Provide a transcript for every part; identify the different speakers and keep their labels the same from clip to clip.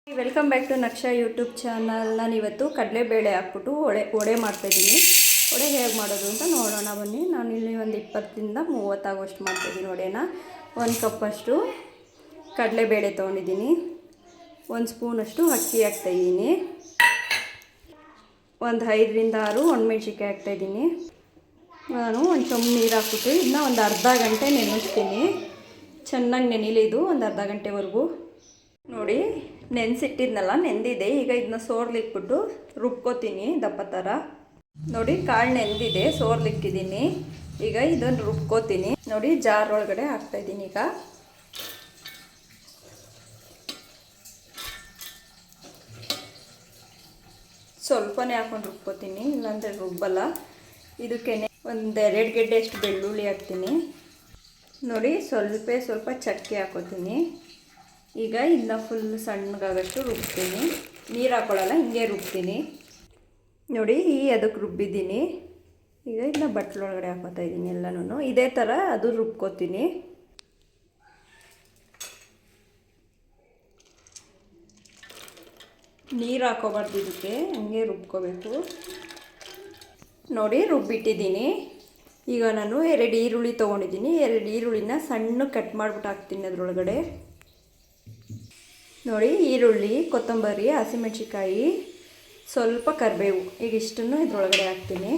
Speaker 1: Welcome back to Naksha YouTube channel. ನಾನು ಇವತ್ತು ಕಡಲೆಬೇಳೆ ಹಾಕ್ಬಿಟ್ಟು ವಡೆ ಮಾಡ್ತಾಯಿದ್ದೀನಿ. ವಡೆ ಹೇಗೆ ಮಾಡೋದು ಅಂತ ನೋಡೋಣ ಬನ್ನಿ. ನಾನು ಇಲ್ಲಿ ಒಂದು 20ರಿಂದ 30 ಆಗೋಷ್ಟು ಮಾಡ್ತಾಯಿದ್ದೀನಿ ವಡೆನ. 1 ಕಪ್ಪಷ್ಟು ಕಡಲೆಬೇಳೆ ತೊಗೊಂಡಿದ್ದೀನಿ, 1 ಸ್ಪೂನಷ್ಟು ಅಕ್ಕಿ ಹಾಕ್ತಾಯಿದ್ದೀನಿ, ಒಂದು 5ರಿಂದ 6 ಒಣಮೆಣ್ಸಿನ್ಕಾಯಿ ಹಾಕ್ತಾಯಿದ್ದೀನಿ. ನಾನು ಒಂದು ಚೊಂಬು ನೀರು ಹಾಕ್ಬಿಟ್ಟು ಇದನ್ನ ಒಂದು ಅರ್ಧ ಗಂಟೆ ನೆನೆಸ್ತೀನಿ. ಚೆನ್ನಾಗಿ ನೆನಿಲಿ ಇದು ಒಂದು ಅರ್ಧ ಗಂಟೆವರೆಗೂ. ನೋಡಿ ನೆನೆಸಿಟ್ಟಿದ್ನಲ್ಲ, ನೆಂದಿದೆ. ಈಗ ಇದನ್ನ ಸೋರ್ಲಿಕ್ಬಿಟ್ಟು ರುಬ್ಕೋತೀನಿ ದಪ್ಪ ಥರ. ನೋಡಿ ಕಾಳು ನೆಂದಿದೆ, ಸೋರ್ಲಿಕ್ಕಿದ್ದೀನಿ. ಈಗ ಇದನ್ನು ರುಬ್ಕೋತೀನಿ. ನೋಡಿ ಜಾರ್ ಒಳಗಡೆ ಹಾಕ್ತಾಯಿದ್ದೀನಿ. ಈಗ ಸ್ವಲ್ಪನೇ ಹಾಕೊಂಡು ರುಬ್ಕೋತೀನಿ, ಇಲ್ಲಾಂದರೆ ರುಬ್ಬಲ್ಲ. ಇದಕ್ಕೆ ಒಂದು 2 ಗೆಡ್ಡೆಯಷ್ಟು ಬೆಳ್ಳುಳ್ಳಿ ಹಾಕ್ತೀನಿ. ನೋಡಿ ಸ್ವಲ್ಪ ಚಕ್ಕೆ ಹಾಕೋತೀನಿ. ಈಗ ಇದನ್ನ ಫುಲ್ ಸಣ್ಣಗಾಗಷ್ಟು ರುಬ್ತೀನಿ. ನೀರು ಹಾಕೊಳ್ಳಲ್ಲ, ಹಿಂಗೆ ರುಬ್ತೀನಿ. ನೋಡಿ ಅದಕ್ಕೆ ರುಬ್ಬಿದ್ದೀನಿ. ಈಗ ಇದನ್ನ ಬಟ್ಲೊಳಗಡೆ ಹಾಕೋತಾ ಇದ್ದೀನಿ ಎಲ್ಲನೂ. ಇದೇ ಥರ ಅದು ರುಬ್ಕೋತೀನಿ. ನೀರು ಹಾಕೋಬಾರ್ದು ಇದಕ್ಕೆ, ಹಂಗೆ ರುಬ್ಕೋಬೇಕು. ನೋಡಿ ರುಬ್ಬಿಟ್ಟಿದ್ದೀನಿ. ಈಗ ನಾನು 2 ಈರುಳ್ಳಿ ತೊಗೊಂಡಿದ್ದೀನಿ. 2 ಈರುಳ್ಳಿನ ಸಣ್ಣ ಕಟ್ ಮಾಡಿಬಿಟ್ಟು ಹಾಕ್ತೀನಿ ಅದರೊಳಗಡೆ. ನೋಡಿ ಈರುಳ್ಳಿ, ಕೊತ್ತಂಬರಿ, ಹಸಿಮೆಣ್ಸಿಕಾಯಿ, ಸ್ವಲ್ಪ ಕರಿಬೇವು, ಈಗ ಇಷ್ಟನ್ನು ಇದ್ರೊಳಗಡೆ ಹಾಕ್ತೀನಿ.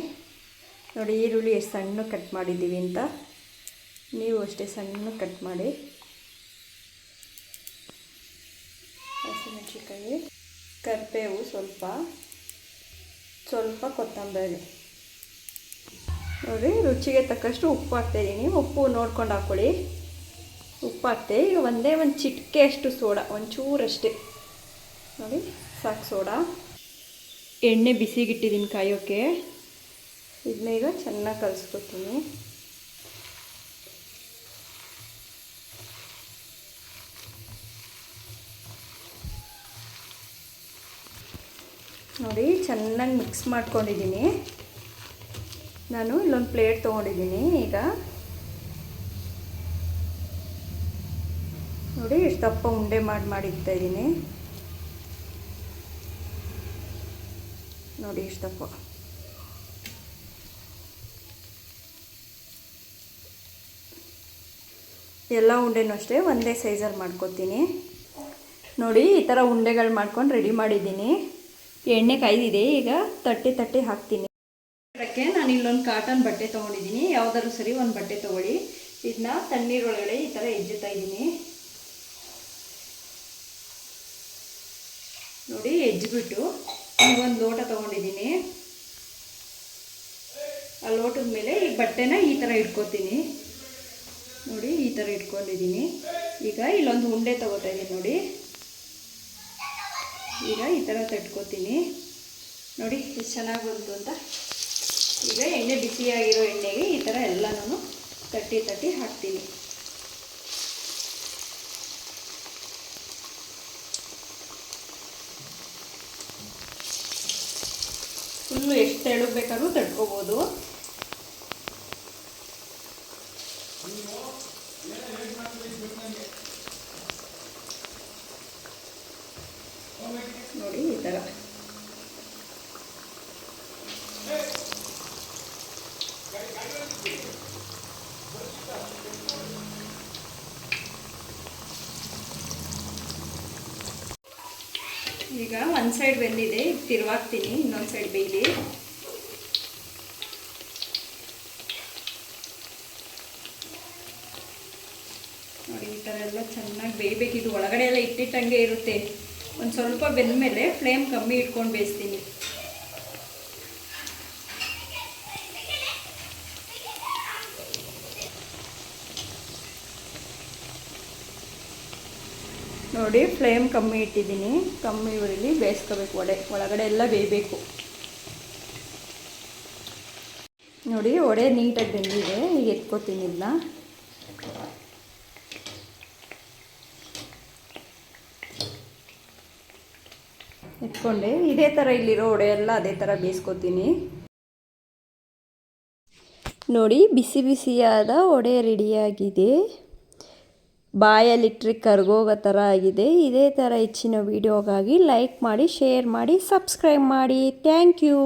Speaker 1: ನೋಡಿ ಈರುಳ್ಳಿ ಎಷ್ಟು ಸಣ್ಣ ಕಟ್ ಮಾಡಿದ್ದೀವಿ ಅಂತ, ನೀವು ಅಷ್ಟೇ ಸಣ್ಣ ಕಟ್ ಮಾಡಿ. ಹಸಿಮೆಣ್ಸಿಕಾಯಿ, ಕರಿಬೇವು, ಸ್ವಲ್ಪ ಕೊತ್ತಂಬರಿ. ನೋಡಿ ರುಚಿಗೆ ತಕ್ಕಷ್ಟು ಉಪ್ಪು ಹಾಕ್ತಾಯಿದ್ದೀನಿ. ಉಪ್ಪು ನೋಡ್ಕೊಂಡು ಹಾಕ್ಕೊಳ್ಳಿ. ಉಪ್ಪು ಹಾಕ್ತೆ. ಈಗ ಒಂದು ಚಿಟಿಕೆ ಅಷ್ಟು ಸೋಡಾ, ಒಂಚೂರಷ್ಟೇ. ನೋಡಿ ಸಾಕು ಸೋಡಾ. ಎಣ್ಣೆ ಬಿಸಿಗಿಟ್ಟಿದ್ದೀನಿ ಕಾಯೋಕ್ಕೆ. ಇದನ್ನ ಈಗ ಚೆನ್ನಾಗಿ ಕಲಿಸ್ಕೊತೀನಿ. ನೋಡಿ ಚೆನ್ನಾಗಿ ಮಿಕ್ಸ್ ಮಾಡ್ಕೊಂಡಿದ್ದೀನಿ. ನಾನು ಇಲ್ಲೊಂದು ಪ್ಲೇಟ್ ತೊಗೊಂಡಿದ್ದೀನಿ. ಈಗ ನೋಡಿ ಇಷ್ಟು ದಪ್ಪ ಉಂಡೆ ಮಾಡಿ ಇಡ್ತಾಯಿದ್ದೀನಿ. ನೋಡಿ ಇಷ್ಟು ದಪ್ಪ. ಎಲ್ಲ ಉಂಡೆನೂ ಅಷ್ಟೇ ಒಂದೇ ಸೈಜಲ್ಲಿ ಮಾಡ್ಕೊತೀನಿ. ನೋಡಿ ಈ ಥರ ಉಂಡೆಗಳು ಮಾಡ್ಕೊಂಡು ರೆಡಿ ಮಾಡಿದ್ದೀನಿ. ಎಣ್ಣೆ ಕಾಯ್ದಿದೆ. ಈಗ ತಟ್ಟೆ ಹಾಕ್ತೀನಿ. ಅದಕ್ಕೆ ನಾನು ಇಲ್ಲೊಂದು ಕಾಟನ್ ಬಟ್ಟೆ ತೊಗೊಂಡಿದ್ದೀನಿ. ಯಾವುದಾದ್ರು ಸರಿ ಒಂದು ಬಟ್ಟೆ ತೊಗೊಳ್ಳಿ. ಇದನ್ನ ತಣ್ಣೀರೊಳಗಡೆ ಈ ಥರ ಎಜ್ಜುತ್ತಾ ಇದ್ದೀನಿ. ನೋಡಿ ಎಜ್ಜಿಬಿಟ್ಟು ಈಗ ಒಂದು ಲೋಟ ತೊಗೊಂಡಿದ್ದೀನಿ. ಆ ಲೋಟದ ಮೇಲೆ ಈ ಬಟ್ಟೆನ ಈ ಥರ ಇಟ್ಕೋತೀನಿ. ನೋಡಿ ಈ ಥರ ಇಟ್ಕೊಂಡಿದ್ದೀನಿ. ಈಗ ಇಲ್ಲೊಂದು ಉಂಡೆ ತೊಗೋತಾ ಇದ್ದೀನಿ. ನೋಡಿ ಈಗ ಈ ಥರ ತಟ್ಕೋತೀನಿ. ನೋಡಿ ಎಷ್ಟು ಚೆನ್ನಾಗಿ ಬಂತು ಅಂತ. ಈಗ ಎಣ್ಣೆ ಬಿಸಿಯಾಗಿರೋ ಎಣ್ಣೆಗೆ ಈ ಥರ ಎಲ್ಲನೂ ತಟ್ಟಿ ಹಾಕ್ತೀನಿ. ಫುಲ್ಲು ಎಷ್ಟು ತೆಳುಗೆ ಬೇಕಾದ್ರೂ ತಟ್ಕೋಬೋದು. ನೋಡಿ ಈ ಥರ. ಈಗ ಒಂದು ಸೈಡ್ ಬೆಂದಿದೆ, ತಿರುವಾಗ್ತೀನಿ. ಇನ್ನೊಂದು ಸೈಡ್ ಬೇಯಲಿ. ನೋಡಿ ಈ ಥರ ಎಲ್ಲ ಚೆನ್ನಾಗಿ ಬೇಯಬೇಕು. ಇದು ಒಳಗಡೆ ಎಲ್ಲ ಇಟ್ಟಿಟ್ಟಂಗೆ ಇರುತ್ತೆ. ಒಂದು ಸ್ವಲ್ಪ ಬೆಂದ ಮೇಲೆ ಫ್ಲೇಮ್ ಕಮ್ಮಿ ಇಟ್ಕೊಂಡು ಬೇಯಿಸ್ತೀನಿ. ನೋಡಿ ಫ್ಲೇಮ್ ಕಮ್ಮಿ ಇಟ್ಟಿದ್ದೀನಿ. ಕಮ್ಮಿ ಉರಿಲಿ ಬೇಯಿಸ್ಕೋಬೇಕು. ಒಳಗಡೆ ಎಲ್ಲ ಬೇಯಬೇಕು. ನೋಡಿ ವಡೆ ನೀಟಾಗಿ ಬೆಂದಿದೆ. ಈಗ ಎತ್ಕೋತೀನಿ ಇದನ್ನ. ಎತ್ಕೊಂಡೆ. ಇದೇ ಥರ ಇಲ್ಲಿರೋ ವಡೆ ಎಲ್ಲ ಅದೇ ಥರ ಬೇಯಿಸ್ಕೊತೀನಿ. ನೋಡಿ ಬಿಸಿ ಬಿಸಿಯಾದ ವಡೆ ರೆಡಿಯಾಗಿದೆ. ಬಾಯಲ್ಲಿಟ್ಟರೆ ಕರ್ಗೋಗೋ ಥರ ಆಗಿದೆ. ಇದೇ ಥರ ಹೆಚ್ಚಿನ ವೀಡಿಯೋಗಾಗಿ ಲೈಕ್ ಮಾಡಿ, ಶೇರ್ ಮಾಡಿ, ಸಬ್ಸ್ಕ್ರೈಬ್ ಮಾಡಿ. Thank you.